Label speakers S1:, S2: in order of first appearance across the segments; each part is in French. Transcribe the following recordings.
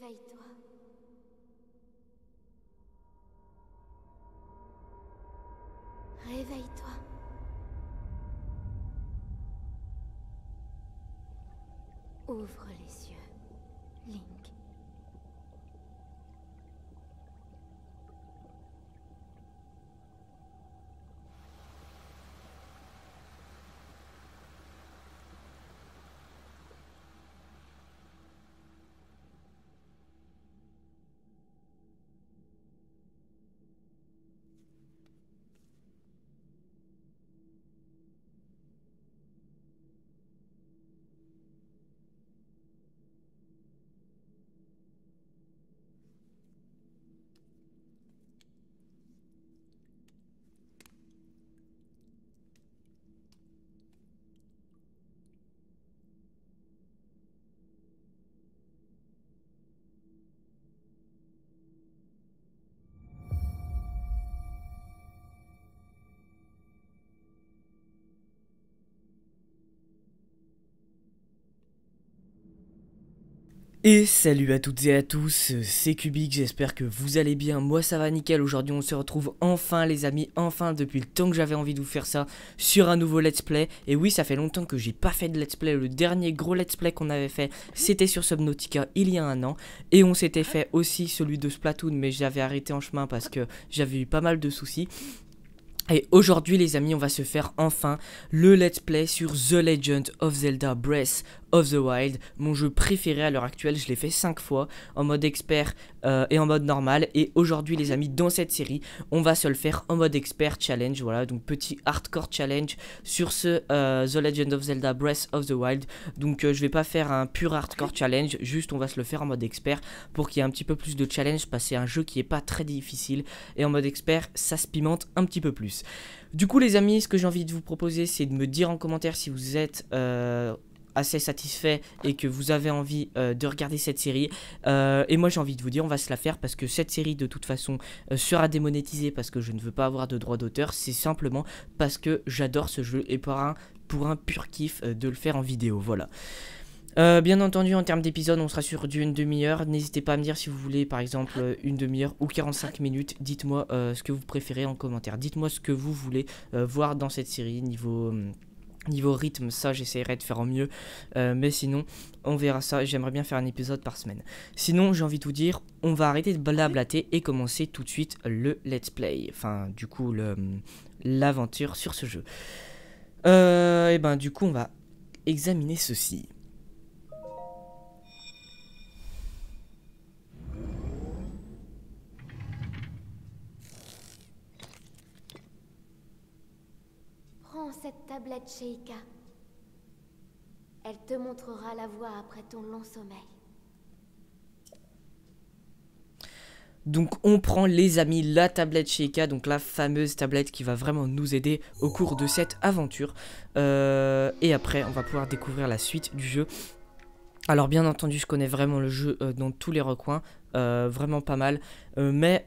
S1: Réveille-toi. Réveille-toi. Ouvre les yeux, Link.
S2: Et salut à toutes et à tous, c'est Kubik, j'espère que vous allez bien, moi ça va nickel. Aujourd'hui on se retrouve enfin les amis, enfin depuis le temps que j'avais envie de vous faire ça sur un nouveau let's play. Et oui, ça fait longtemps que j'ai pas fait de let's play, le dernier gros let's play qu'on avait fait c'était sur Subnautica il y a un an. Et on s'était fait aussi celui de Splatoon, mais j'avais arrêté en chemin parce que j'avais eu pas mal de soucis. Et aujourd'hui les amis, on va se faire enfin le let's play sur The Legend of Zelda Breath of the Wild, mon jeu préféré à l'heure actuelle. Je l'ai fait 5 fois en mode expert et en mode normal. Et aujourd'hui les amis, dans cette série on va se le faire en mode expert challenge. Voilà, donc petit hardcore challenge sur ce The Legend of Zelda Breath of the Wild. Donc je vais pas faire un pur hardcore challenge, juste on va se le faire en mode expert pour qu'il y ait un petit peu plus de challenge, parce que c'est un jeu qui est pas très difficile et en mode expert ça se pimente un petit peu plus. Du coup les amis, ce que j'ai envie de vous proposer, c'est de me dire en commentaire si vous êtes assez satisfait et que vous avez envie de regarder cette série. Et moi j'ai envie de vous dire, on va se la faire parce que cette série de toute façon sera démonétisée parce que je ne veux pas avoir de droit d'auteur. C'est simplement parce que j'adore ce jeu et pour un pur kiff de le faire en vidéo. Voilà. Bien entendu, en termes d'épisode, on sera sur une demi-heure. N'hésitez pas à me dire si vous voulez, par exemple, une demi-heure ou 45 minutes. Dites-moi ce que vous préférez en commentaire. Dites-moi ce que vous voulez voir dans cette série. Niveau rythme, ça j'essaierai de faire au mieux. Mais sinon, on verra ça. J'aimerais bien faire un épisode par semaine. Sinon, j'ai envie de vous dire, on va arrêter de blablater et commencer tout de suite le let's play. Enfin, du coup, l'aventure sur ce jeu. Et ben, du coup, on va examiner ceci.
S1: Prends cette tablette, Sheikah. Elle te montrera la voie après ton long sommeil.
S2: Donc on prend les amis la tablette Sheikah, donc la fameuse tablette qui va vraiment nous aider au cours de cette aventure. Et après on va pouvoir découvrir la suite du jeu. Alors bien entendu je connais vraiment le jeu dans tous les recoins, vraiment pas mal. Mais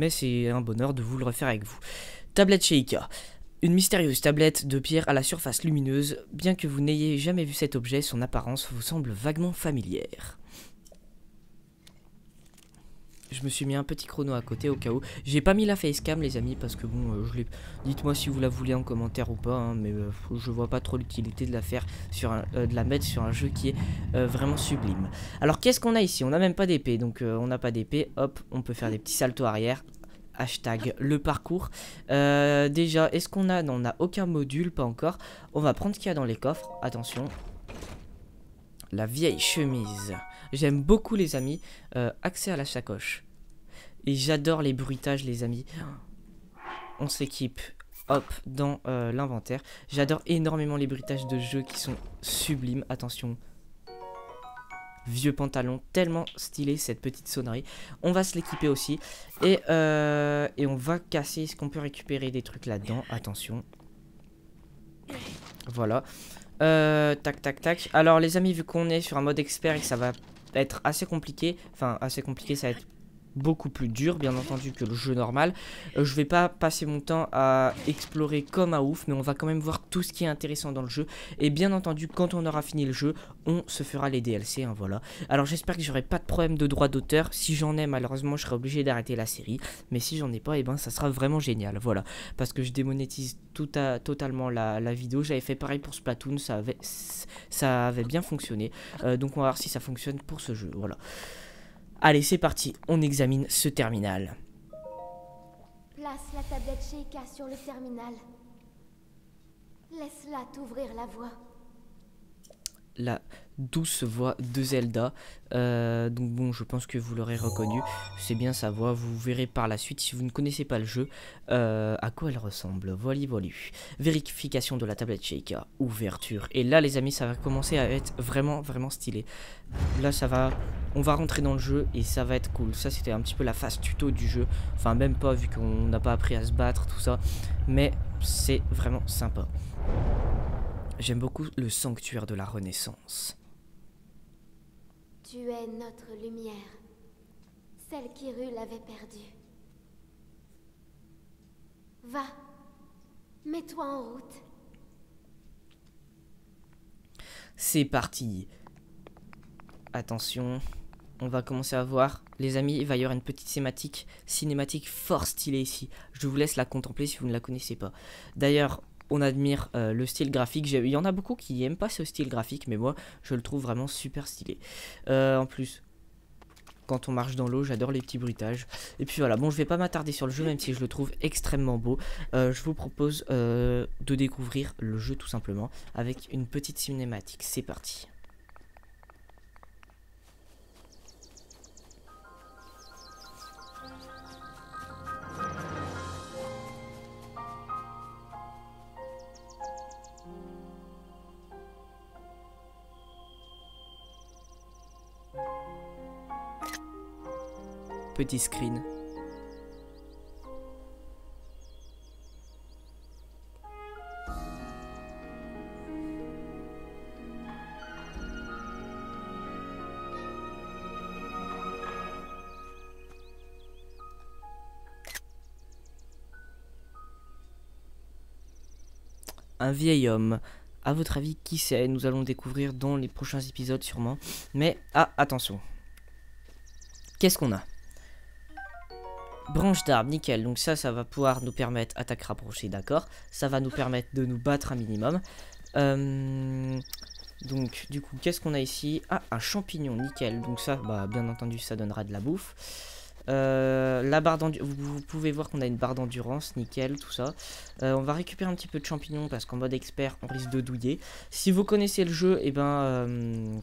S2: c'est un bonheur de vous le refaire avec vous. Tablette Sheikah. Une mystérieuse tablette de pierre à la surface lumineuse. Bien que vous n'ayez jamais vu cet objet, son apparence vous semble vaguement familière. Je me suis mis un petit chrono à côté au cas où. J'ai pas mis la facecam les amis parce que bon, dites-moi si vous la voulez en commentaire ou pas, hein, mais je vois pas trop l'utilité de la faire de la mettre sur un jeu qui est vraiment sublime. Alors qu'est-ce qu'on a ici? On n'a même pas d'épée, donc on n'a pas d'épée. Hop, on peut faire des petits saltos arrière. Hashtag le parcours. Déjà, est-ce qu'on a? Non, on n'a aucun module, pas encore. On va prendre ce qu'il y a dans les coffres. Attention. La vieille chemise. J'aime beaucoup les amis. Accès à la sacoche. Et j'adore les bruitages les amis. On s'équipe. Hop, dans l'inventaire. J'adore énormément les bruitages de jeu qui sont sublimes. Attention. Vieux pantalon, tellement stylé cette petite sonnerie. On va se l'équiper aussi. Et on va casser. Est-ce qu'on peut récupérer des trucs là-dedans? Attention. Voilà. Tac tac tac. Alors les amis, vu qu'on est sur un mode expert et que ça va être assez compliqué. Enfin assez compliqué, ça va être beaucoup plus dur, bien entendu, que le jeu normal. Je vais pas passer mon temps à explorer comme un ouf, mais on va quand même voir tout ce qui est intéressant dans le jeu. Et bien entendu, quand on aura fini le jeu, on se fera les DLC, hein, voilà. Alors j'espère que j'aurai pas de problème de droit d'auteur. Si j'en ai, malheureusement, je serai obligé d'arrêter la série. Mais si j'en ai pas, et ben ça sera vraiment génial, voilà. Parce que je démonétise totalement la vidéo. J'avais fait pareil pour Splatoon, ça avait bien fonctionné. Donc on va voir si ça fonctionne pour ce jeu, voilà. Allez, c'est parti, on examine ce terminal.
S1: Place la tablette Sheikah sur le terminal. Laisse-la t'ouvrir la voie.
S2: La douce voix de Zelda. Donc bon, je pense que vous l'aurez reconnu. C'est bien sa voix. Vous verrez par la suite, si vous ne connaissez pas le jeu, à quoi elle ressemble. Voilà. Vérification de la tablette Sheikah. Ouverture. Et là, les amis, ça va commencer à être vraiment stylé. Là, ça va... On va rentrer dans le jeu et ça va être cool. Ça, c'était un petit peu la phase tuto du jeu. Enfin, même pas, vu qu'on n'a pas appris à se battre, tout ça. Mais c'est vraiment sympa. J'aime beaucoup le sanctuaire de la Renaissance.
S1: Tu es notre lumière, celle qu'Hyrule avait perdue. Va, mets-toi en route.
S2: C'est parti. Attention, on va commencer à voir. Les amis, il va y avoir une petite cinématique fort stylée ici. Je vous laisse la contempler si vous ne la connaissez pas. D'ailleurs, on admire le style graphique. Il y en a beaucoup qui n'aiment pas ce style graphique, mais moi, je le trouve vraiment super stylé. En plus, quand on marche dans l'eau, j'adore les petits bruitages. Et puis voilà, bon, je vais pas m'attarder sur le jeu, même si je le trouve extrêmement beau. Je vous propose de découvrir le jeu tout simplement avec une petite cinématique. C'est parti. Petit screen. Un vieil homme. À votre avis, qui c'est? Nous allons découvrir dans les prochains épisodes sûrement. Mais, attention. Qu'est-ce qu'on a? Branche d'arbre, nickel. Donc ça va pouvoir nous permettre attaque rapprochée, d'accord. Ça va nous permettre de nous battre un minimum. Donc du coup, qu'est-ce qu'on a ici? Ah, un champignon, nickel. Donc ça, bah, bien entendu, ça donnera de la bouffe. La barre d'endurance, vous pouvez voir qu'on a une barre d'endurance, nickel, tout ça. On va récupérer un petit peu de champignons parce qu'en mode expert, on risque de douiller. Si vous connaissez le jeu, et ben...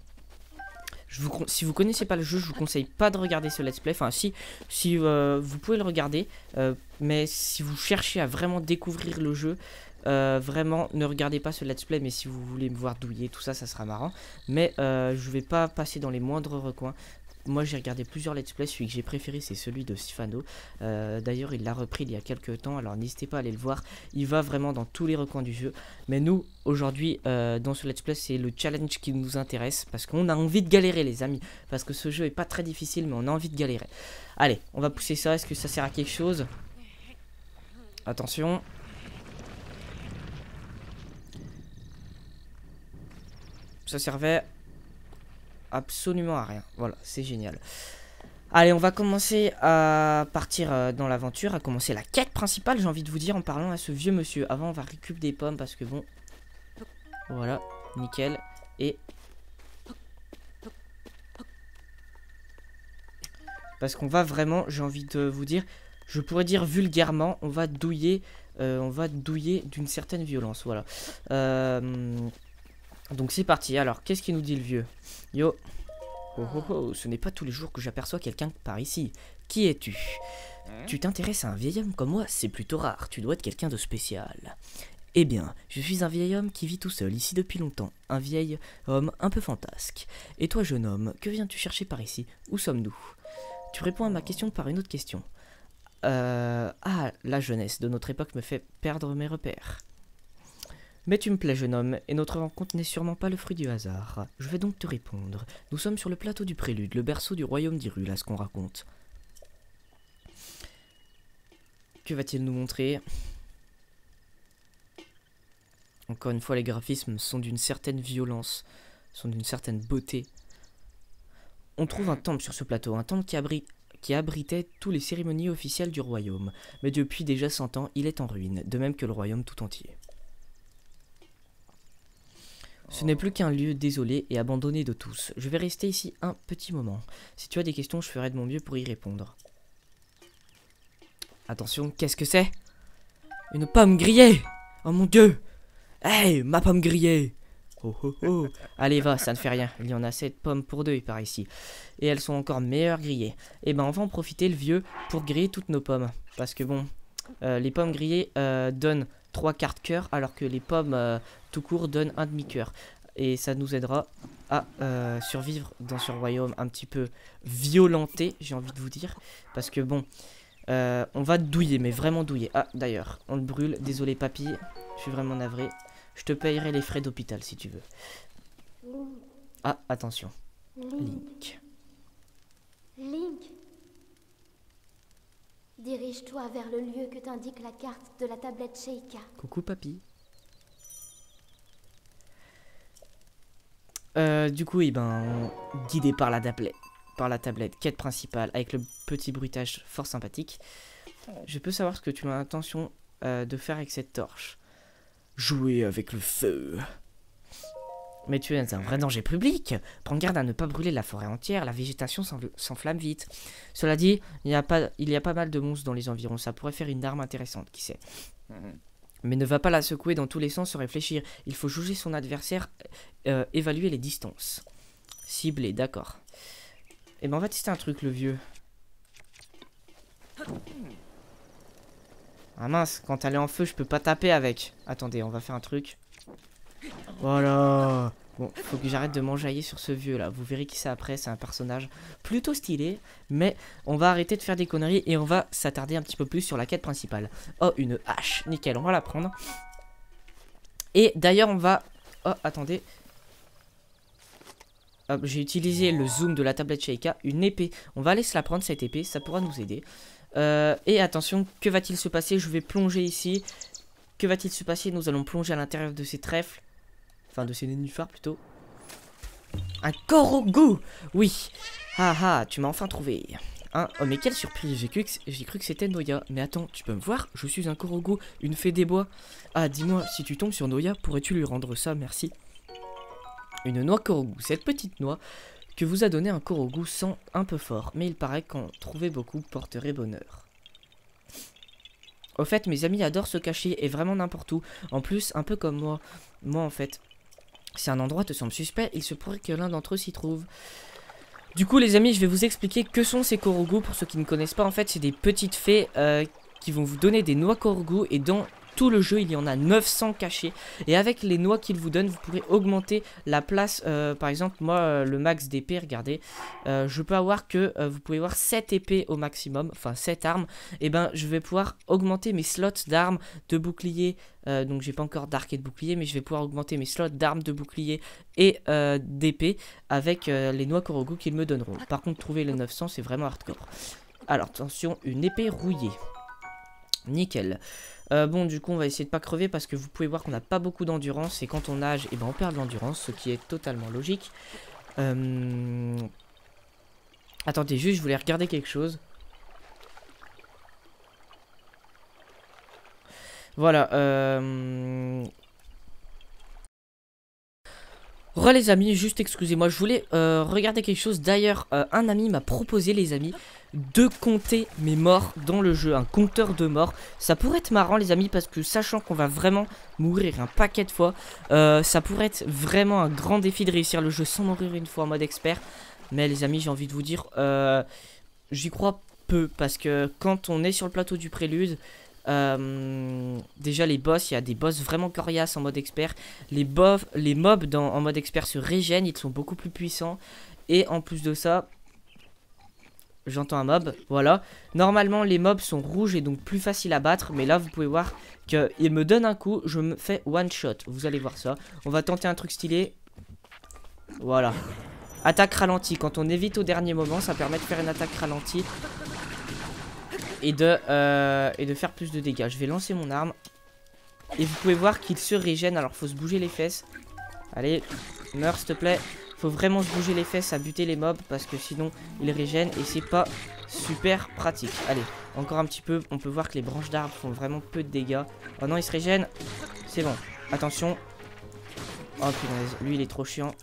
S2: si vous connaissez pas le jeu, je vous conseille pas de regarder ce let's play. Enfin, si vous pouvez le regarder, mais si vous cherchez à vraiment découvrir le jeu, vraiment ne regardez pas ce let's play. Mais si vous voulez me voir douiller, tout ça, ça sera marrant. Mais je vais pas passer dans les moindres recoins. Moi j'ai regardé plusieurs let's play, celui que j'ai préféré c'est celui de Sifano. D'ailleurs il l'a repris il y a quelques temps, alors n'hésitez pas à aller le voir. Il va vraiment dans tous les recoins du jeu. Mais nous aujourd'hui dans ce let's play c'est le challenge qui nous intéresse. Parce qu'on a envie de galérer les amis. Parce que ce jeu est pas très difficile mais on a envie de galérer. Allez on va pousser ça, est-ce que ça sert à quelque chose? Attention. Ça servait absolument à rien. Voilà, c'est génial. Allez, on va commencer à partir dans l'aventure, à commencer la quête principale, j'ai envie de vous dire, en parlant à ce vieux monsieur. Avant, on va récupérer des pommes parce que bon... Voilà, nickel. Et... Parce qu'on va vraiment, j'ai envie de vous dire, je pourrais dire vulgairement, on va douiller d'une certaine violence, voilà. Donc c'est parti, alors qu'est-ce qu'il nous dit le vieux? Yo. Oh oh oh, ce n'est pas tous les jours que j'aperçois quelqu'un par ici. Qui es-tu? Tu t'intéresses à un vieil homme comme moi? C'est plutôt rare, tu dois être quelqu'un de spécial. Eh bien, je suis un vieil homme qui vit tout seul ici depuis longtemps. Un vieil homme un peu fantasque. Et toi jeune homme, que viens-tu chercher par ici? Où sommes-nous? Tu réponds à ma question par une autre question. La jeunesse de notre époque me fait perdre mes repères. Mais tu me plais, jeune homme, et notre rencontre n'est sûrement pas le fruit du hasard. Je vais donc te répondre. Nous sommes sur le plateau du Prélude, le berceau du royaume d'Hyrule, à ce qu'on raconte. Que va-t-il nous montrer? Encore une fois, les graphismes sont d'une certaine violence, sont d'une certaine beauté. On trouve un temple sur ce plateau, un temple qui abritait toutes les cérémonies officielles du royaume. Mais depuis déjà 100 ans, il est en ruine, de même que le royaume tout entier. Ce n'est plus qu'un lieu désolé et abandonné de tous. Je vais rester ici un petit moment. Si tu as des questions, je ferai de mon mieux pour y répondre. Attention, qu'est-ce que c'est? Une pomme grillée! Oh mon dieu! Hey, ma pomme grillée! Oh oh oh! Allez, va, ça ne fait rien. Il y en a 7 pommes pour 2 par ici. Et elles sont encore meilleures grillées. Et ben, on va en profiter, le vieux, pour griller toutes nos pommes. Parce que bon, les pommes grillées donnent 3 quarts cœur, alors que les pommes tout court donnent un demi-cœur. Et ça nous aidera à survivre dans ce royaume un petit peu violenté, j'ai envie de vous dire. Parce que bon, on va douiller, mais vraiment douiller. Ah, d'ailleurs, on le brûle. Désolé, papy. Je suis vraiment navré. Je te payerai les frais d'hôpital si tu veux. Ah, attention. Link.
S1: Link. Dirige-toi vers le lieu que t'indique la carte de la tablette Sheikah.
S2: Coucou, papy. Du coup, eh ben, guidé par la tablette, quête principale, avec le petit bruitage fort sympathique, je peux savoir ce que tu as l'intention de faire avec cette torche. Jouer avec le feu. Mais tu es un vrai danger public. Prends garde à ne pas brûler la forêt entière, la végétation s'enflamme vite. Cela dit, il y a pas mal de monstres dans les environs, ça pourrait faire une arme intéressante, qui sait. Mais ne va pas la secouer dans tous les sens sans réfléchir. Il faut juger son adversaire, évaluer les distances. Cibler, d'accord. Et ben on va tester un truc, le vieux. Ah mince, quand elle est en feu, je peux pas taper avec. Attendez, on va faire un truc. Voilà. Bon, faut que j'arrête de m'enjailler sur ce vieux là. Vous verrez qui c'est après, c'est un personnage plutôt stylé. Mais on va arrêter de faire des conneries et on va s'attarder un petit peu plus sur la quête principale. Oh, une hache, nickel, on va la prendre. Et d'ailleurs, on va... Oh, attendez. Hop, j'ai utilisé le zoom de la tablette Sheikah, une épée. On va aller se la prendre, cette épée, ça pourra nous aider. Et attention, que va-t-il se passer? Je vais plonger ici. Que va-t-il se passer? Nous allons plonger à l'intérieur de ces trèfles. Enfin, de ces nénuphars plutôt. Un Korogu! Oui! Ah ah, tu m'as enfin trouvé. Hein? Oh, mais quelle surprise! J'ai cru que c'était Noya. Mais attends, tu peux me voir? Je suis un Korogu, une fée des bois. Ah, dis-moi, si tu tombes sur Noya, pourrais-tu lui rendre ça? Merci. Une noix Korogu. Cette petite noix que vous a donné un Korogu sent un peu fort. Mais il paraît qu'en trouver beaucoup porterait bonheur. Au fait, mes amis adorent se cacher et vraiment n'importe où. En plus, un peu comme moi. Moi, en fait, si un endroit te semble suspect, il se pourrait que l'un d'entre eux s'y trouve. Du coup, les amis, je vais vous expliquer que sont ces Korogu. Pour ceux qui ne connaissent pas, en fait, c'est des petites fées qui vont vous donner des noix Korogu. Et dans tout le jeu, il y en a 900 cachés. Et avec les noix qu'ils vous donnent, vous pourrez augmenter la place. Par exemple, moi, le max d'épée, regardez. Je peux avoir que, vous pouvez voir 7 épées au maximum. Enfin, 7 armes. Et ben, je vais pouvoir augmenter mes slots d'armes, de boucliers. Donc, j'ai pas encore d'arc et de bouclier. Mais je vais pouvoir augmenter mes slots d'armes, de bouclier et d'épée avec les noix Korogu qu'ils me donneront. Par contre, trouver les 900, c'est vraiment hardcore. Alors, attention, une épée rouillée. Nickel. Bon, du coup, on va essayer de pas crever parce que vous pouvez voir qu'on n'a pas beaucoup d'endurance. Et quand on nage, et ben, on perd de l'endurance, ce qui est totalement logique. Attendez, juste, je voulais regarder quelque chose. Voilà. Les amis, juste excusez-moi, je voulais regarder quelque chose. D'ailleurs, un ami m'a proposé, les amis, de compter mes morts dans le jeu, un compteur de morts. Ça pourrait être marrant, les amis, parce que sachant qu'on va vraiment mourir un paquet de fois, ça pourrait être vraiment un grand défi de réussir le jeu sans mourir une fois en mode expert. Mais les amis, j'ai envie de vous dire, j'y crois peu, parce que quand on est sur le plateau du prélude, déjà les boss, il y a des boss vraiment coriaces en mode expert. Les mobs en mode expert se régènent, ils sont beaucoup plus puissants. Et en plus de ça, j'entends un mob, voilà. Normalement les mobs sont rouges et donc plus faciles à battre. Mais là vous pouvez voir qu'il me donne un coup, je me fais one shot. Vous allez voir ça. On va tenter un truc stylé. Voilà. Attaque ralentie, quand on évite au dernier moment, ça permet de faire une attaque ralentie. et de faire plus de dégâts. Je vais lancer mon arme. Et vous pouvez voir qu'il se régène. Alors faut se bouger les fesses. Allez, meurs s'il te plaît. Faut vraiment se bouger les fesses à buter les mobs parce que sinon ils régènent et c'est pas super pratique. Allez, encore un petit peu. On peut voir que les branches d'arbres font vraiment peu de dégâts. Oh non, il se régène. C'est bon. Attention. Oh punaise, lui il est trop chiant.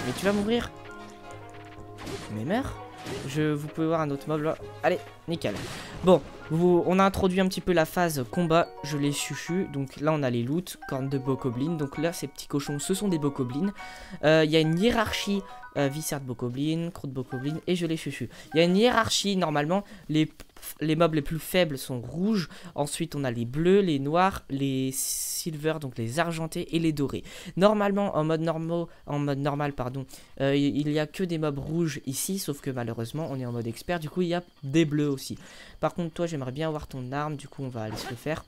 S2: Mais tu vas mourir. Mais meurs. Vous pouvez voir un autre mob là. Allez, nickel. Bon, on a introduit un petit peu la phase combat. Je les chuchu. Donc là, on a les loots, cornes de bokoblin. Donc là, ces petits cochons, ce sont des bokoblins. Il y a une hiérarchie. Viscère de bokoblin, croûte de bokoblin et je les chuchu. Il y a une hiérarchie. Normalement, les mobs les plus faibles sont rouges. Ensuite, on a les bleus, les noirs, les silver, donc les argentés et les dorés. Normalement, en mode normal, pardon, il n'y a que des mobs rouges ici, sauf que malheureusement, on est en mode expert. Du coup, il y a des bleus aussi. Par contre, toi, j'aimerais bien avoir ton arme. Du coup, on va aller se le faire.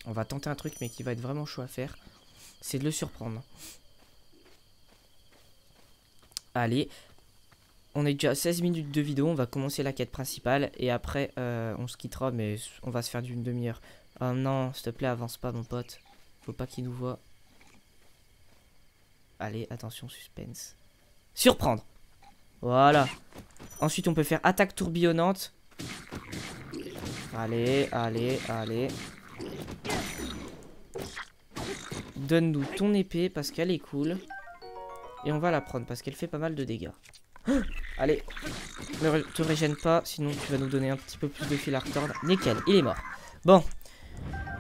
S2: On va tenter un truc, mais qui va être vraiment chaud à faire. C'est de le surprendre. Allez. On est déjà à 16 minutes de vidéo. On va commencer la quête principale. Et après, on se quittera, mais on va se faire d'une demi-heure. Oh non, s'il te plaît, avance pas, mon pote. Faut pas qu'il nous voit. Allez, attention, suspense. Surprendre. Voilà. Ensuite, on peut faire attaque tourbillonnante. Allez, allez, allez. Donne-nous ton épée parce qu'elle est cool. Et on va la prendre parce qu'elle fait pas mal de dégâts. Allez, ne te régène pas, sinon tu vas nous donner un petit peu plus de fil à retordre. Nickel, il est mort. Bon,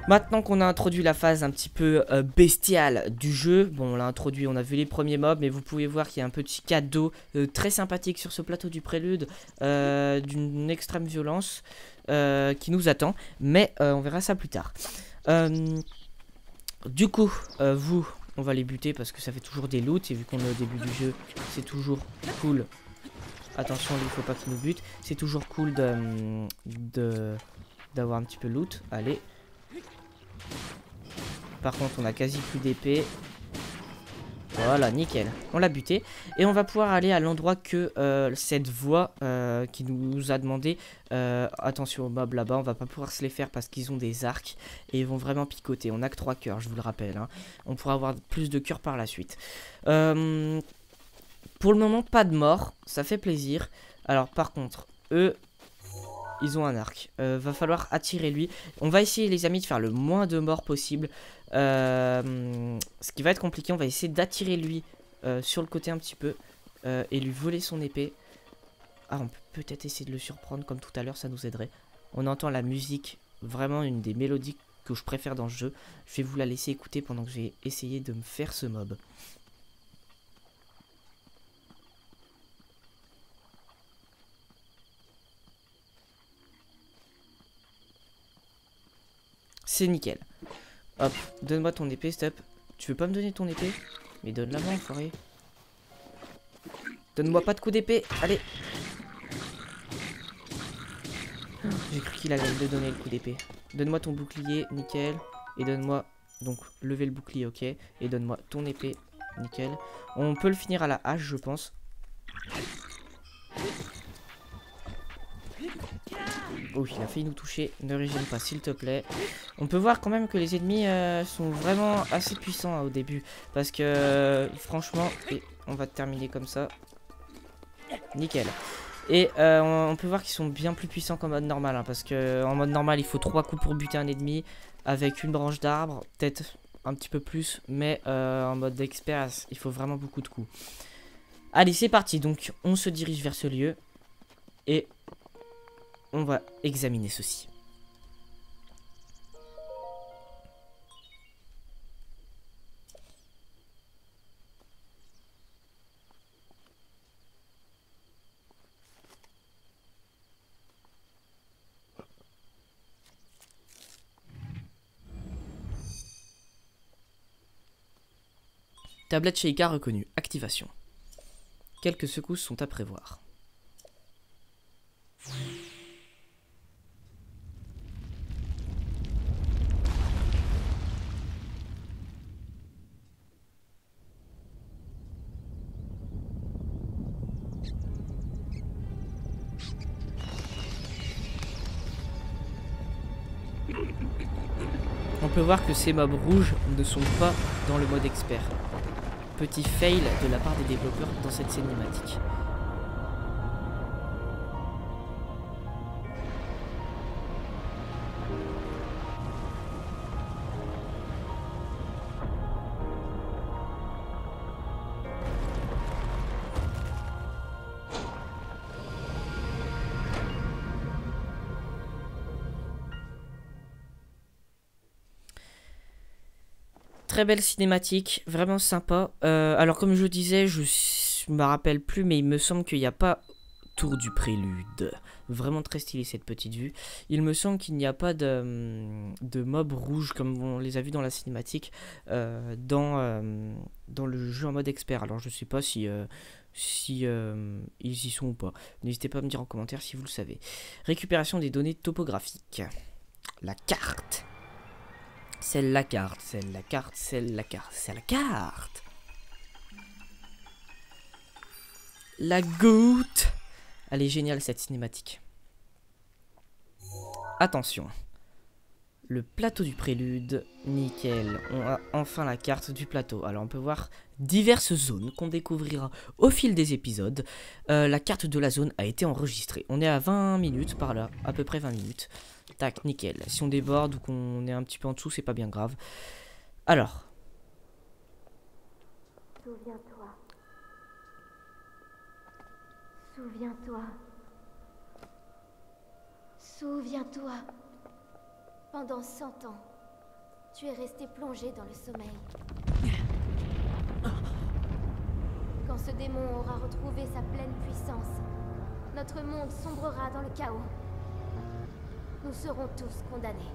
S2: maintenant qu'on a introduit la phase un petit peu bestiale du jeu, bon on l'a introduit, on a vu les premiers mobs, mais vous pouvez voir qu'il y a un petit cadeau très sympathique sur ce plateau du prélude, d'une extrême violence qui nous attend, mais on verra ça plus tard. Du coup, on va les buter parce que ça fait toujours des loots. Et vu qu'on est au début du jeu, c'est toujours cool. Attention, il faut pas qu'il nous bute. C'est toujours cool d'avoir un petit peu de loot. Allez. Par contre, on a quasi plus d'épée. Voilà, nickel. On l'a buté. Et on va pouvoir aller à l'endroit que cette voix qui nous a demandé. Attention aux mobs là-bas. On va pas pouvoir se les faire parce qu'ils ont des arcs. Et ils vont vraiment picoter. On a que 3 cœurs, je vous le rappelle. Hein. On pourra avoir plus de cœurs par la suite. Pour le moment, pas de mort. Ça fait plaisir. Alors, par contre, eux... Ils ont un arc. Va falloir attirer lui. On va essayer, les amis, de faire le moins de morts possible. Ce qui va être compliqué, on va essayer d'attirer lui sur le côté un petit peu. Et lui voler son épée. Ah, on peut peut-être essayer de le surprendre comme tout à l'heure, ça nous aiderait. On entend la musique, vraiment une des mélodies que je préfère dans ce jeu. Je vais vous la laisser écouter pendant que je vais essayer de me faire ce mob. C'est nickel. Hop, donne-moi ton épée, stop. Tu veux pas me donner ton épée? Mais donne-la moi, enfoiré. Donne-moi pas de coup d'épée, allez. J'ai cru qu'il allait me donner le coup d'épée. Donne-moi ton bouclier, nickel. Et donne-moi, donc, lever le bouclier, ok. Et donne-moi ton épée, nickel. On peut le finir à la hache, je pense. Oh, il a failli nous toucher. Ne régène pas, s'il te plaît. On peut voir quand même que les ennemis sont vraiment assez puissants hein, au début. Parce que, franchement... Et on va terminer comme ça. Nickel. Et on peut voir qu'ils sont bien plus puissants qu'en mode normal. Hein, parce que en mode normal, il faut 3 coups pour buter un ennemi. Avec une branche d'arbre. Peut-être un petit peu plus. Mais en mode expert, il faut vraiment beaucoup de coups. Allez, c'est parti. Donc, on se dirige vers ce lieu. Et... on va examiner ceci. Tablette Sheikah reconnue. Activation. Quelques secousses sont à prévoir. On peut voir que ces mobs rouges ne sont pas dans le mode expert. Petit fail de la part des développeurs dans cette cinématique. Très belle cinématique, vraiment sympa. Alors comme je disais, je me rappelle plus, mais il me semble qu'il n'y a pas Tour du Prélude. Vraiment très stylé cette petite vue. Il me semble qu'il n'y a pas de mobs rouges comme on les a vus dans la cinématique dans le jeu en mode expert. Alors je sais pas si ils y sont ou pas. N'hésitez pas à me dire en commentaire si vous le savez. Récupération des données topographiques. La carte. C'est la carte, c'est la carte, c'est la carte, c'est la carte. La goutte. Elle est géniale cette cinématique. Attention. Le plateau du prélude, nickel. On a enfin la carte du plateau. Alors on peut voir diverses zones qu'on découvrira au fil des épisodes. La carte de la zone a été enregistrée. On est à 20 minutes par là, à peu près 20 minutes. Tac, nickel. Si on déborde ou qu'on est un petit peu en dessous, c'est pas bien grave. Alors.
S1: Souviens-toi. Souviens-toi. Souviens-toi. Pendant 100 ans, tu es resté plongé dans le sommeil. Quand ce démon aura retrouvé sa pleine puissance, notre monde sombrera dans le chaos. Nous serons tous condamnés.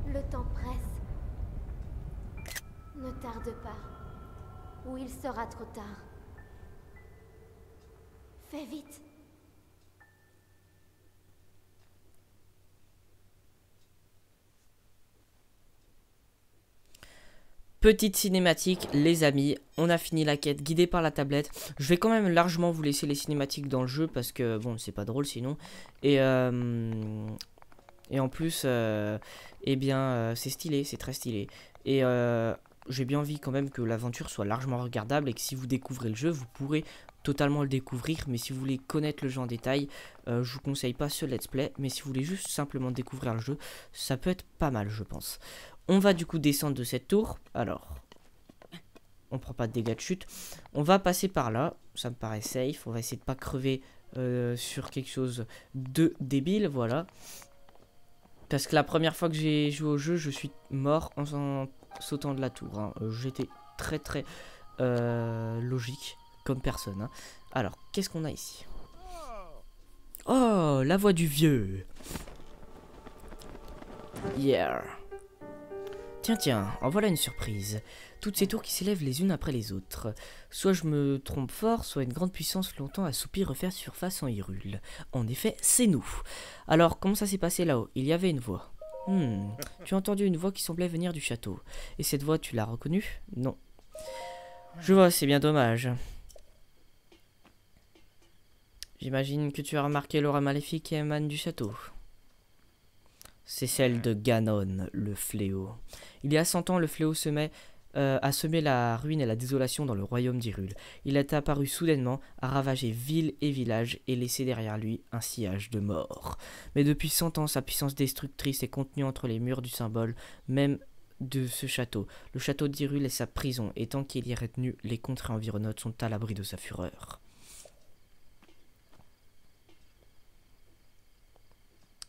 S1: Le temps presse. Ne tarde pas, ou il sera trop tard. Fais vite.
S2: Petite cinématique, les amis, on a fini la quête guidée par la tablette. Je vais quand même largement vous laisser les cinématiques dans le jeu parce que bon, c'est pas drôle sinon. Et en plus, eh bien, c'est stylé, c'est très stylé. Et j'ai bien envie quand même que l'aventure soit largement regardable et que si vous découvrez le jeu, vous pourrez totalement le découvrir. Mais si vous voulez connaître le jeu en détail, je vous conseille pas ce let's play. Mais si vous voulez juste simplement découvrir le jeu, ça peut être pas mal, je pense. On va du coup descendre de cette tour. Alors, on prend pas de dégâts de chute. On va passer par là. Ça me paraît safe. On va essayer de pas crever sur quelque chose de débile. Voilà. Parce que la première fois que j'ai joué au jeu, je suis mort en sautant de la tour. Hein. J'étais très logique comme personne. Hein. Alors, qu'est-ce qu'on a ici? Oh, la voix du vieux. Yeah. Tiens, en voilà une surprise. Toutes ces tours qui s'élèvent les unes après les autres. Soit je me trompe fort, soit une grande puissance longtemps assoupie refaire surface en Hyrule. En effet, c'est nous. Alors, comment ça s'est passé là-haut? Il y avait une voix. Tu as entendu une voix qui semblait venir du château. Et cette voix, tu l'as reconnue? Non. Je vois, c'est bien dommage. J'imagine que tu as remarqué l'aura maléfique qui émane du château. C'est celle de Ganon, le fléau. Il y a 100 ans, le fléau a semé la ruine et la désolation dans le royaume d'Hyrule. Il est apparu soudainement, a ravagé ville et village et laissé derrière lui un sillage de mort. Mais depuis 100 ans, sa puissance destructrice est contenue entre les murs du symbole même de ce château. Le château d'Hyrule est sa prison, et tant qu'il y est retenu, les contrées environnantes sont à l'abri de sa fureur.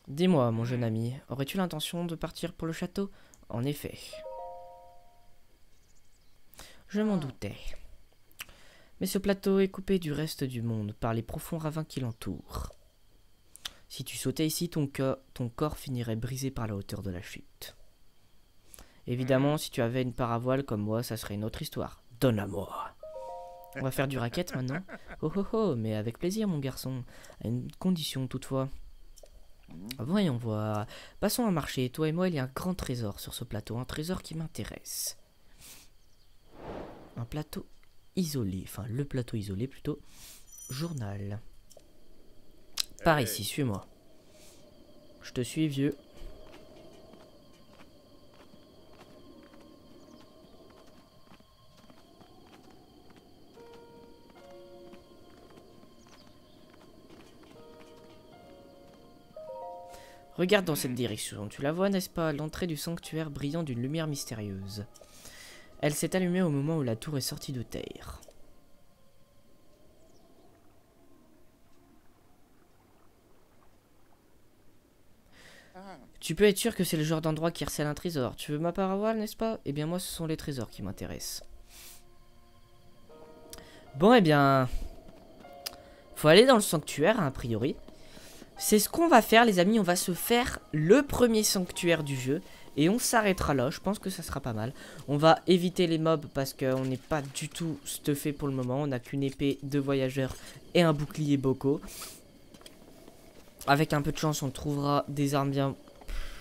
S2: Dis-moi, mon jeune ami, aurais-tu l'intention de partir pour le château? En effet. Je m'en doutais. Mais ce plateau est coupé du reste du monde par les profonds ravins qui l'entourent. Si tu sautais ici, ton corps finirait brisé par la hauteur de la chute. Évidemment, si tu avais une paravoile comme moi, ça serait une autre histoire. Donne-la-moi. On va faire du racket maintenant. Oh oh oh, mais avec plaisir, mon garçon. À une condition toutefois. Voyons voir. Passons à marcher. Toi et moi, il y a un grand trésor sur ce plateau. Un trésor qui m'intéresse. Un plateau isolé. Enfin, le plateau isolé plutôt. Journal. Par ici, suis-moi. Je te suis, vieux. Regarde dans cette direction. Tu la vois, n'est-ce pas? L'entrée du sanctuaire brillant d'une lumière mystérieuse. Elle s'est allumée au moment où la tour est sortie de terre. Tu peux être sûr que c'est le genre d'endroit qui recèle un trésor. Tu veux ma parole, n'est-ce pas? Eh bien moi, ce sont les trésors qui m'intéressent. Bon, eh bien... faut aller dans le sanctuaire, a priori. C'est ce qu'on va faire, les amis. On va se faire le premier sanctuaire du jeu. Et on s'arrêtera là. Je pense que ça sera pas mal. On va éviter les mobs parce qu'on n'est pas du tout stuffé pour le moment. On n'a qu'une épée, 2 voyageurs et un bouclier Boko. Avec un peu de chance, on trouvera des armes bien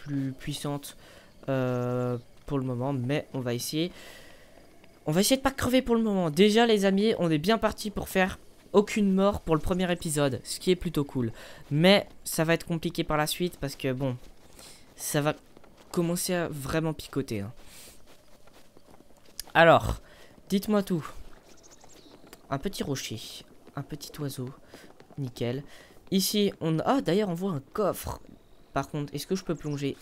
S2: plus puissantes pour le moment. Mais on va essayer. On va essayer de pas crever pour le moment. Déjà, les amis, on est bien parti pour faire... aucune mort pour le premier épisode, ce qui est plutôt cool. Mais ça va être compliqué par la suite parce que bon, ça va commencer à vraiment picoter. Hein. Alors, dites-moi tout. Un petit rocher, un petit oiseau, nickel. Ici, on a... ah, d'ailleurs, on voit un coffre. Par contre, est-ce que je peux plonger?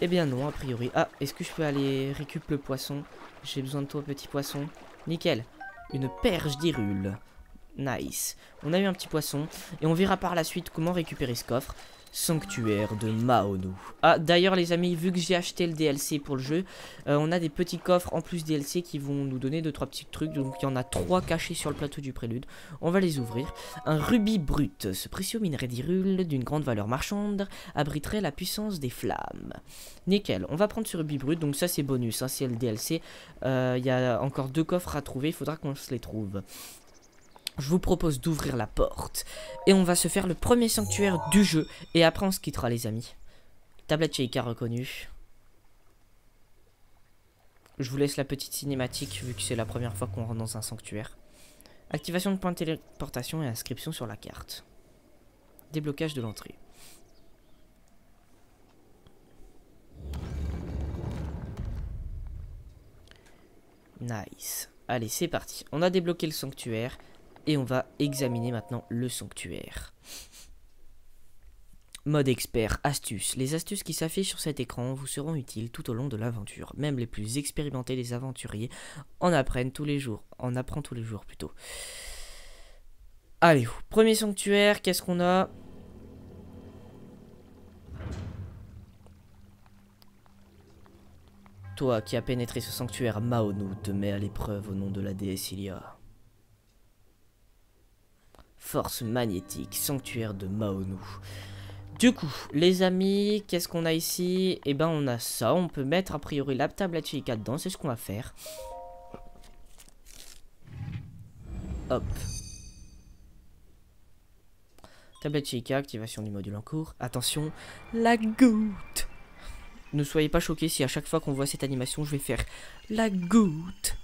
S2: Eh bien non, a priori. Ah, est-ce que je peux aller récupérer le poisson? J'ai besoin de toi, petit poisson. Nickel. Une perche d'Hyrule. Nice. On a eu un petit poisson. Et on verra par la suite comment récupérer ce coffre. Sanctuaire de Maonu. Ah, d'ailleurs les amis, vu que j'ai acheté le DLC pour le jeu, on a des petits coffres en plus DLC qui vont nous donner 2-3 petits trucs. Donc il y en a 3 cachés sur le plateau du prélude. On va les ouvrir. Un rubis brut. Ce précieux minerai d'Hyrule d'une grande valeur marchande abriterait la puissance des flammes. Nickel. On va prendre ce rubis brut. Donc ça c'est bonus, hein, c'est le DLC. Il y a encore 2 coffres à trouver. Il faudra qu'on se les trouve. Je vous propose d'ouvrir la porte. Et on va se faire le premier sanctuaire du jeu. Et après on se quittera les amis. Tablette Sheikah reconnue. Je vous laisse la petite cinématique vu que c'est la première fois qu'on rentre dans un sanctuaire. Activation de point de téléportation et inscription sur la carte. Déblocage de l'entrée. Nice. Allez, c'est parti. On a débloqué le sanctuaire. Et on va examiner maintenant le sanctuaire. Mode expert, astuces. Les astuces qui s'affichent sur cet écran vous seront utiles tout au long de l'aventure. Même les plus expérimentés des aventuriers en apprennent tous les jours. En apprend tous les jours plutôt. Allez, premier sanctuaire, qu'est-ce qu'on a? Toi qui as pénétré ce sanctuaire, Maonu te met à l'épreuve au nom de la déesse Ilia. Force magnétique, sanctuaire de Maonu. Du coup, les amis, qu'est-ce qu'on a ici? Eh ben, on a ça. On peut mettre a priori la tablette Sheikah dedans. C'est ce qu'on va faire. Hop. Tablette Sheikah, activation du module en cours. Attention, la goutte. Ne soyez pas choqués si à chaque fois qu'on voit cette animation, je vais faire la goutte.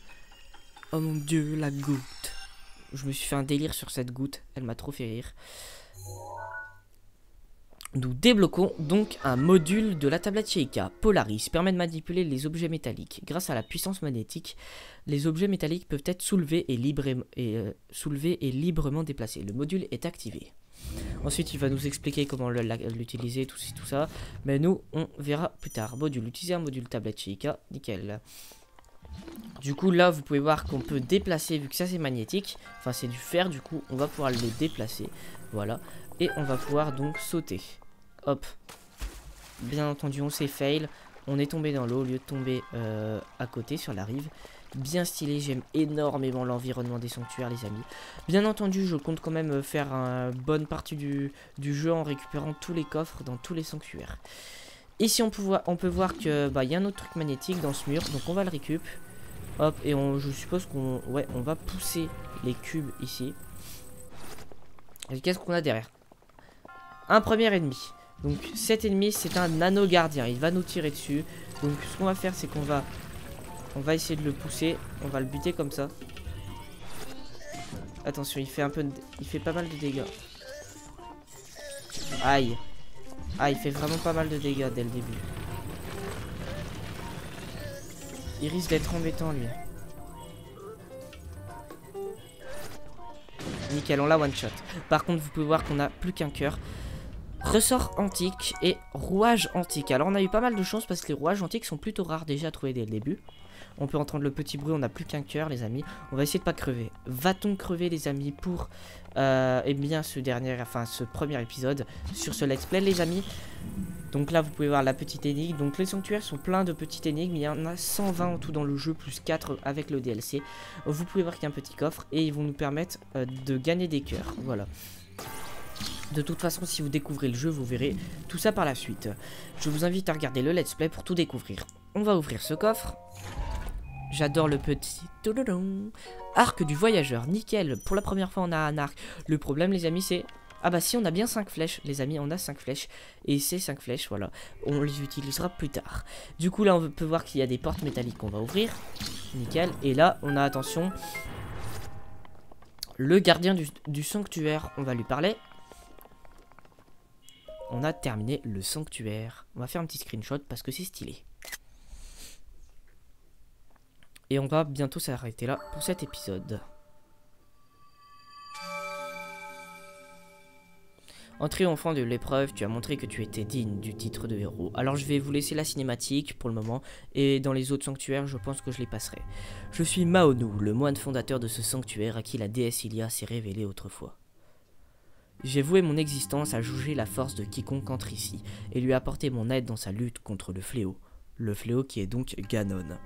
S2: Oh mon dieu, la goutte. Je me suis fait un délire sur cette goutte. Elle m'a trop fait rire. Nous débloquons donc un module de la tablette Sheikah. Polaris permet de manipuler les objets métalliques. Grâce à la puissance magnétique, les objets métalliques peuvent être soulevés et librement déplacés. Le module est activé. Ensuite, il va nous expliquer comment l'utiliser, tout ça. Mais nous, on verra plus tard. Module. Utiliser un module tablette Sheikah. Nickel. Du coup là vous pouvez voir qu'on peut déplacer, vu que ça c'est magnétique, enfin c'est du fer, du coup on va pouvoir le déplacer, voilà, et on va pouvoir donc sauter, hop, bien entendu on s'est fail, on est tombé dans l'eau au lieu de tomber à côté sur la rive, bien stylé, j'aime énormément l'environnement des sanctuaires les amis, bien entendu je compte quand même faire une bonne partie du jeu en récupérant tous les coffres dans tous les sanctuaires. Ici on peut voir que bah, y a un autre truc magnétique dans ce mur, donc on va le récup. Hop, et je suppose qu'on on va pousser les cubes ici. Et qu'est-ce qu'on a derrière? Un premier ennemi. Donc cet ennemi c'est un nano gardien, il va nous tirer dessus. Donc ce qu'on va faire c'est qu'on va essayer de le pousser, on va le buter comme ça. Attention, il fait pas mal de dégâts. Aïe. Ah, il fait vraiment pas mal de dégâts dès le début. Il risque d'être embêtant lui. Nickel, on l'a one shot. Par contre vous pouvez voir qu'on a plus qu'un cœur. Ressort antique et rouage antique. Alors on a eu pas mal de chance parce que les rouages antiques sont plutôt rares déjà à trouver dès le début. On peut entendre le petit bruit, on n'a plus qu'un cœur les amis. On va essayer de pas crever. Va-t-on crever les amis pour eh bien ce premier épisode sur ce let's play les amis. Donc là vous pouvez voir la petite énigme. Donc les sanctuaires sont pleins de petites énigmes. Il y en a 120 en tout dans le jeu plus 4 avec le DLC. Vous pouvez voir qu'il y a un petit coffre et ils vont nous permettre de gagner des cœurs. Voilà. De toute façon, si vous découvrez le jeu, vous verrez tout ça par la suite. Je vous invite à regarder le let's play pour tout découvrir. On va ouvrir ce coffre. J'adore le petit arc du voyageur. Nickel. Pour la première fois, on a un arc. Le problème, les amis, c'est... Ah bah si, on a bien 5 flèches. Les amis, on a 5 flèches. Et ces 5 flèches, voilà, on les utilisera plus tard. Du coup, là, on peut voir qu'il y a des portes métalliques qu'on va ouvrir. Nickel. Et là, on a, attention, le gardien du sanctuaire. On va lui parler. On a terminé le sanctuaire. On va faire un petit screenshot parce que c'est stylé. Et on va bientôt s'arrêter là pour cet épisode. En triomphant de l'épreuve, tu as montré que tu étais digne du titre de héros. Alors je vais vous laisser la cinématique pour le moment. Et dans les autres sanctuaires, je pense que je les passerai. Je suis Maonu, le moine fondateur de ce sanctuaire à qui la déesse Ilia s'est révélée autrefois. J'ai voué mon existence à juger la force de quiconque entre ici, et lui apporter mon aide dans sa lutte contre le fléau qui est donc Ganon.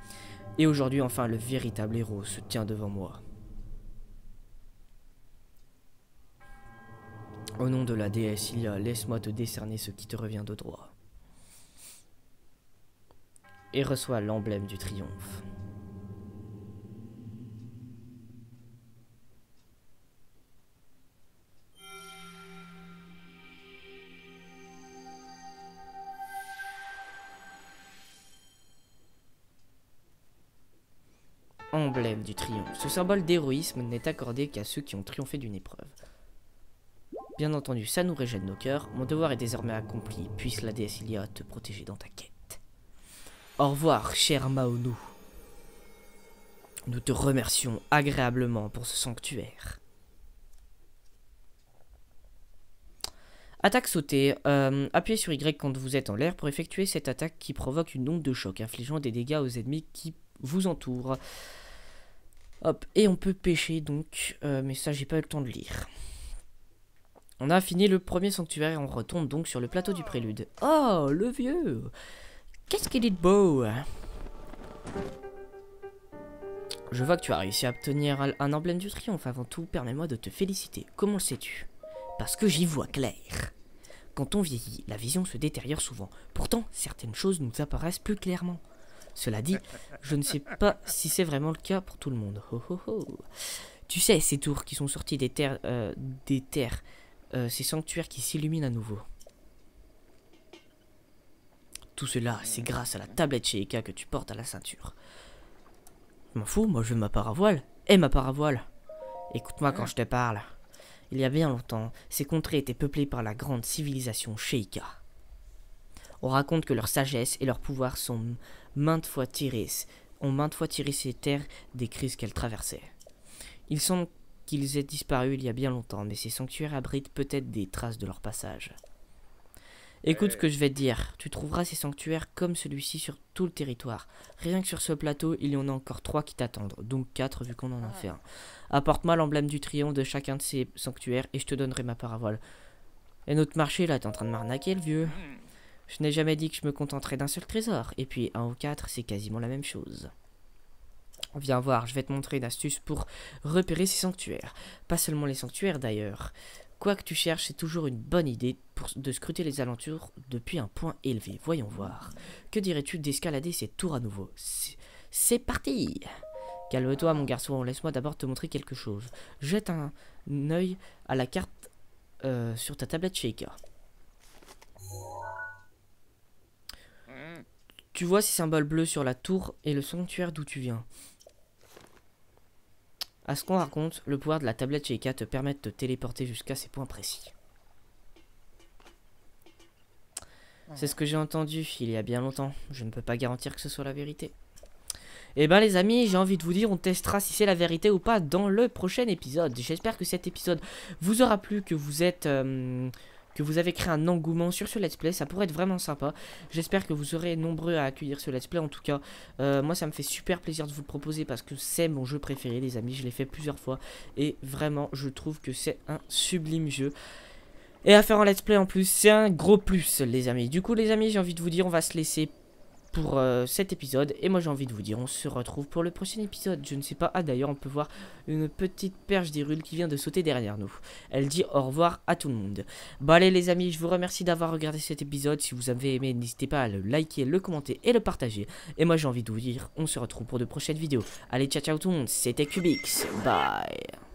S2: Et aujourd'hui enfin le véritable héros se tient devant moi. Au nom de la déesse Ilia, laisse-moi te décerner ce qui te revient de droit. Et reçois l'emblème du triomphe. Emblème du triomphe. Ce symbole d'héroïsme n'est accordé qu'à ceux qui ont triomphé d'une épreuve. Bien entendu, ça nous régène nos cœurs. Mon devoir est désormais accompli. Puisse la déesse Ilia te protéger dans ta quête. Au revoir, cher Maonu. Nous te remercions agréablement pour ce sanctuaire. Attaque sautée. Appuyez sur Y quand vous êtes en l'air pour effectuer cette attaque qui provoque une onde de choc, infligeant des dégâts aux ennemis qui vous entourent. Hop, et on peut pêcher donc, mais ça j'ai pas eu le temps de lire. On a fini le premier sanctuaire et on retourne donc sur le plateau du prélude. Oh, le vieux! Qu'est-ce qu'il est beau! Je vois que tu as réussi à obtenir un emblème du triomphe. Avant tout, permets-moi de te féliciter. Comment le sais-tu? Parce que j'y vois clair. Quand on vieillit, la vision se détériore souvent. Pourtant, certaines choses nous apparaissent plus clairement. Cela dit, je ne sais pas si c'est vraiment le cas pour tout le monde. Ho, ho, ho. Tu sais, ces tours qui sont sortis des terres, ces sanctuaires qui s'illuminent à nouveau. Tout cela, c'est grâce à la tablette Sheikah que tu portes à la ceinture. Je m'en fous, moi je veux ma paravoile. Et ma paravoile. Écoute-moi quand je te parle. Il y a bien longtemps, ces contrées étaient peuplées par la grande civilisation Sheikah. On raconte que leur sagesse et leur pouvoir ont maintes fois tiré ces terres des crises qu'elles traversaient. Il semble qu'ils aient disparu il y a bien longtemps, mais ces sanctuaires abritent peut-être des traces de leur passage. Écoute ce que je vais te dire, tu trouveras ces sanctuaires comme celui-ci sur tout le territoire. Rien que sur ce plateau, il y en a encore 3 qui t'attendent, donc 4 vu qu'on en a fait un. Apporte-moi l'emblème du triomphe de chacun de ces sanctuaires et je te donnerai ma paravoile. Et notre marché là, t'es en train de m'arnaquer le vieux. Je n'ai jamais dit que je me contenterais d'un seul trésor, et puis 1 ou 4, c'est quasiment la même chose. Viens voir, je vais te montrer une astuce pour repérer ces sanctuaires. Pas seulement les sanctuaires d'ailleurs. Quoi que tu cherches, c'est toujours une bonne idée de scruter les alentours depuis un point élevé. Voyons voir. Que dirais-tu d'escalader ces tours à nouveau? C'est parti! Calme-toi mon garçon, laisse-moi d'abord te montrer quelque chose. Jette un œil à la carte sur ta tablette Sheikah. Tu vois ces symboles bleus sur la tour et le sanctuaire d'où tu viens. À ce qu'on raconte, le pouvoir de la tablette Sheikah te permet de te téléporter jusqu'à ces points précis. C'est ce que j'ai entendu il y a bien longtemps. Je ne peux pas garantir que ce soit la vérité. Et ben les amis, j'ai envie de vous dire, on testera si c'est la vérité ou pas dans le prochain épisode. J'espère que cet épisode vous aura plu, que vous êtes... que vous avez créé un engouement sur ce let's play, ça pourrait être vraiment sympa. J'espère que vous serez nombreux à accueillir ce let's play. En tout cas, moi ça me fait super plaisir de vous le proposer parce que c'est mon jeu préféré les amis. Je l'ai fait plusieurs fois et vraiment je trouve que c'est un sublime jeu. Et à faire en let's play en plus, c'est un gros plus les amis. Du coup les amis, j'ai envie de vous dire, on va se laisser pour cet épisode. Et moi j'ai envie de vous dire, on se retrouve pour le prochain épisode. Je ne sais pas, ah d'ailleurs on peut voir une petite perche d'Hyrule qui vient de sauter derrière nous. Elle dit au revoir à tout le monde. Bon allez les amis, je vous remercie d'avoir regardé cet épisode. Si vous avez aimé, n'hésitez pas à le liker, le commenter et le partager. Et moi j'ai envie de vous dire, on se retrouve pour de prochaines vidéos. Allez ciao ciao tout le monde, c'était Cubix, bye.